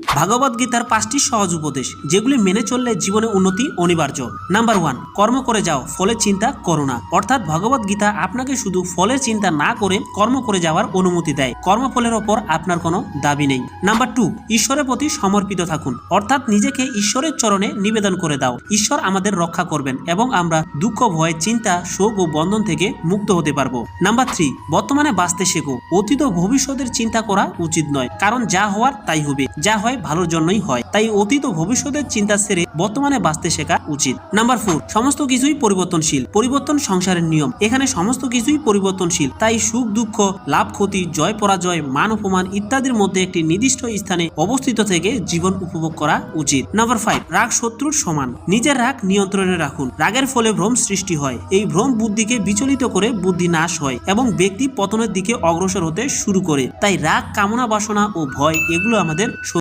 ভাগবত গীতার 5টি সহজ উপদেশ যেগুলি মেনে চললে জীবনে উন্নতি অনিবার্য। নাম্বার 1, কর্ম করে যাও, ফলের চিন্তা করো না। অর্থাৎ ভগবত গীতা আপনাকে শুধু ফলের চিন্তা না করে কর্ম করে যাওয়ার অনুমতি দেয়। কর্মফলের ওপর আপনার কোনো দাবি নেই। নাম্বার 2, ঈশ্বরের প্রতি সমর্পিত থাকুন। অর্থাৎ নিজেকে ঈশ্বরের চরণে নিবেদন করে দাও। ঈশ্বর আমাদের রক্ষা করবেন এবং আমরা দুঃখ, ভয়, চিন্তা, শোক ও বন্ধন থেকে মুক্ত হতে পারবো। নাম্বার 3, বর্তমানে বাঁচতে শেখো। অতীত ও ভবিষ্যতের চিন্তা করা উচিত নয়, কারণ যা হওয়ার তাই হবে। যা হয় ভালোর জন্যই হয়, তাই অতীত ও ভবিষ্যতের চিন্তা ছেড়ে বর্তমানে বাঁচতে শেখা উচিত। নাম্বার 4, সমস্ত কিছুই পরিবর্তনশীল। পরিবর্তন সংসারের নিয়ম। এখানে সমস্ত কিছুই পরিবর্তনশীল, তাই সুখ দুঃখ, লাভ ক্ষতি, জয় পরাজয়, মান অপমান ইত্যাদির মধ্যে একটি নির্দিষ্ট স্থানে অবস্থিত থেকে জীবন উপভোগ করা উচিত। নাম্বার 5, রাগ শত্রুর সমান। নিজের রাগ নিয়ন্ত্রণে রাখুন। রাগের ফলে ভ্রম সৃষ্টি হয়। এই ভ্রম বুদ্ধিকে বিচলিত করে বুদ্ধি নাশ হয় এবং ব্যক্তি পতনের দিকে অগ্রসর হতে শুরু করে। তাই রাগ, কামনা বাসনা ও ভয় এগুলো আমাদের